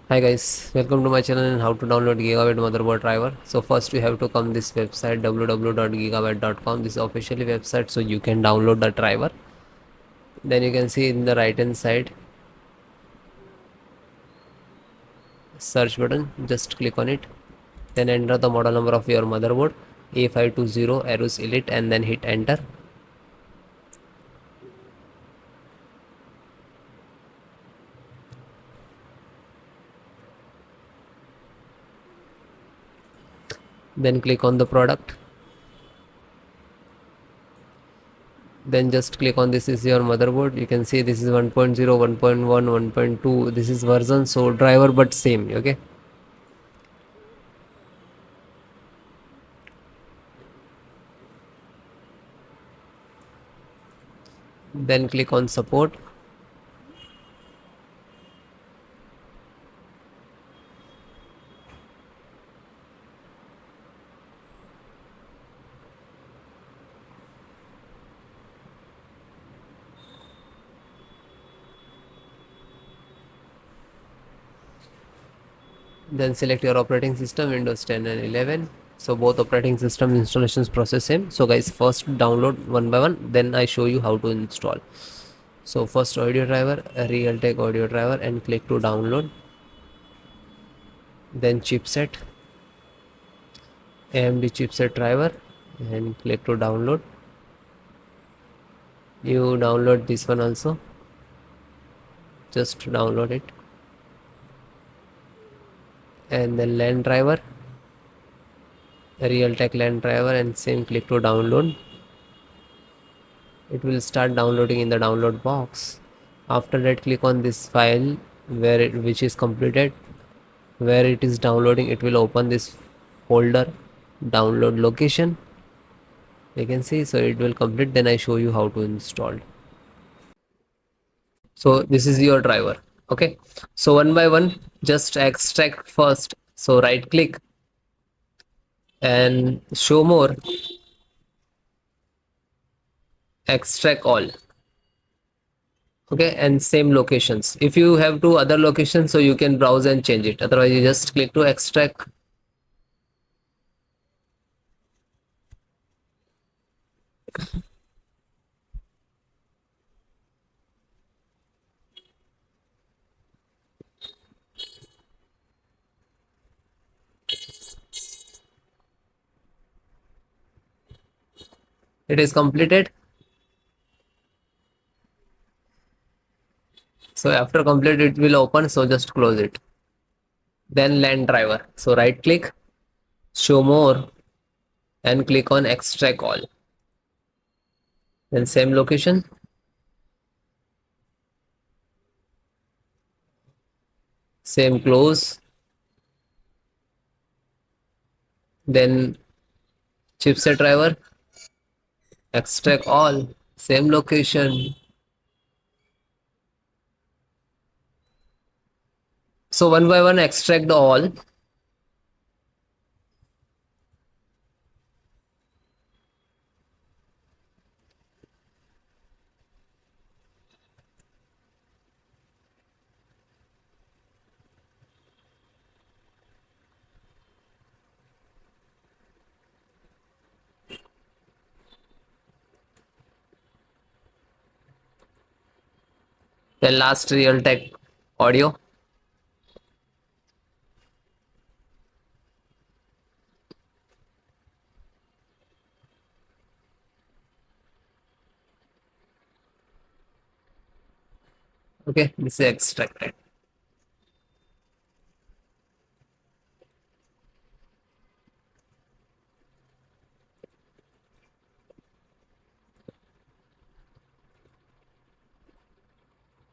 Hi guys, welcome to my channel and how to download Gigabyte motherboard driver. So first you have to come this website www.gigabyte.com. This is officially website so you can download the driver. Then you can see in the right hand side search button, just click on it. Then enter the model number of your motherboard A520 AORUS Elite and then hit enter. Then click on the product. Then just click on this is your motherboard. You can see this is 1.0, 1.1, 1.2. This is version, so driver but same. Okay. Then click on support. Then select your operating system Windows 10 and 11. So both operating system installations process same. So guys, first download one by one, then I show you how to install. So first audio driver, a Realtek audio driver, and click to download. Then chipset, AMD chipset driver, and click to download. You download this one also, just download it. And then LAN driver, a Realtek LAN driver, and same click to download. It will start downloading in the download box. After that, click on this file which is completed. Where it is downloading, it will open this folder download location. You can see, so it will complete, then I show you how to install. So this is your driver. Okay, so one by one, just extract first. So right click and show more, extract all. Okay, and same locations. If you have two other locations, so you can browse and change it, otherwise you just click to extract. It is completed. So after complete, it will open, so just close it. Then LAN driver, so right click, show more, and click on extract all. Then same location, same close. Then chipset driver, extract all, same location. So one by one extract the all. Then last Realtek audio. Okay, this is extracted.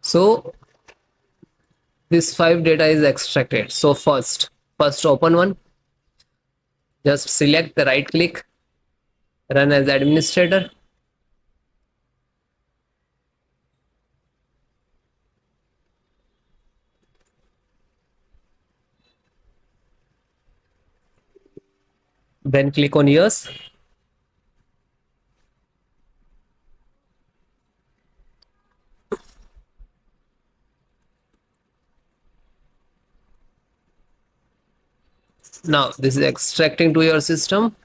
So this 5 data is extracted. So first open one, just select the right click, run as administrator. Then click on yes. Now this is extracting to your system.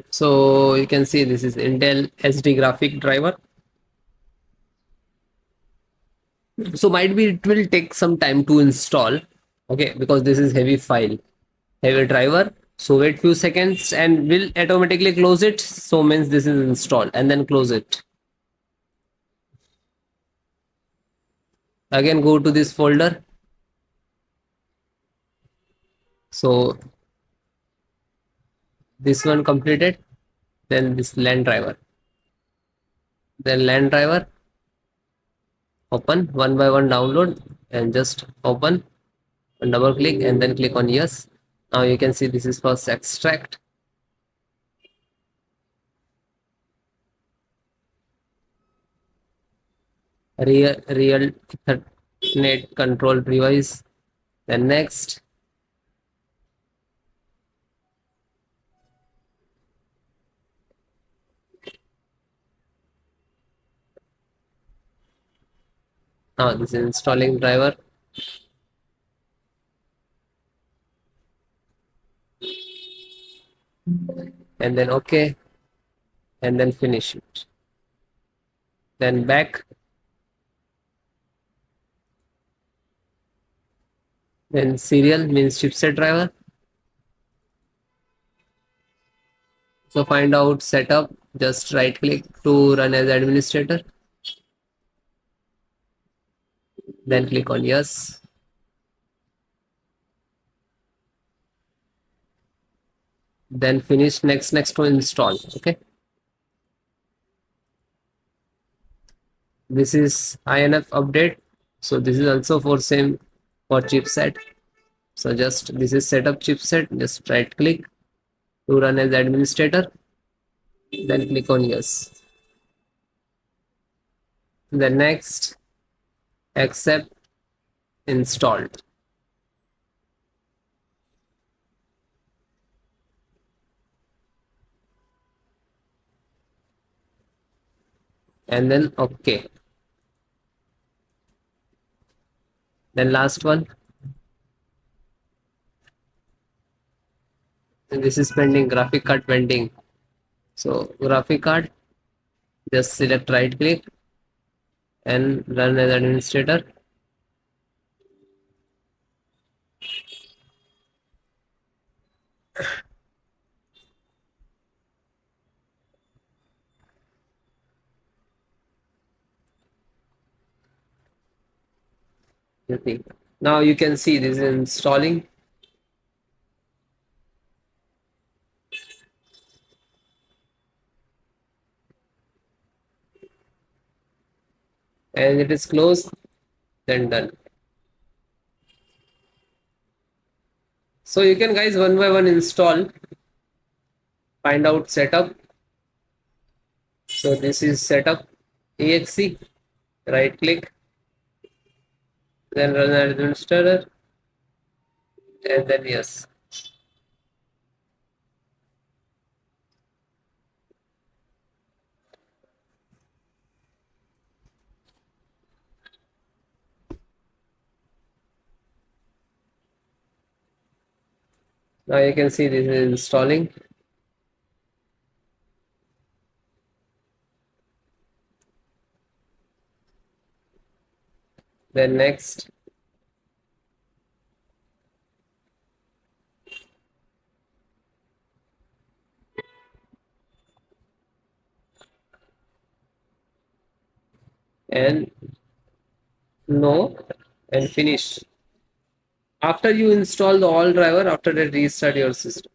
So you can see this is Intel SD graphic driver. So might be it will take some time to install. Okay, because this is heavy file, heavy driver. So wait few seconds and will automatically close it. So means this is installed and then close it. Again go to this folder. So this one completed. Then this LAN driver. Then LAN driver. Open one by one, download and just open and double click and then click on yes. Now you can see this is first extract. Real Ethernet control device. Then next. Now this is installing driver. And then okay. And then finish it. Then back. Then serial means chipset driver. So find out setup. Just right click to run as administrator. Then click on yes. Then finish next to install. Okay. This is INF update. So this is also for same for chipset. So just this is setup chipset. Just right click to run as administrator. Then click on yes. Then next accept installed. And then okay. Then last one. And this is pending, graphic card pending. So graphic card, just select right click and run as administrator. Okay. Now you can see this is installing. And it is closed, then done. So you can guys one by one install, find out setup. So this is setup exe, right click, then run as administrator, and then yes. Now you can see this is installing. Then next. And no, and finish. After you install the all driver, after that restart your system.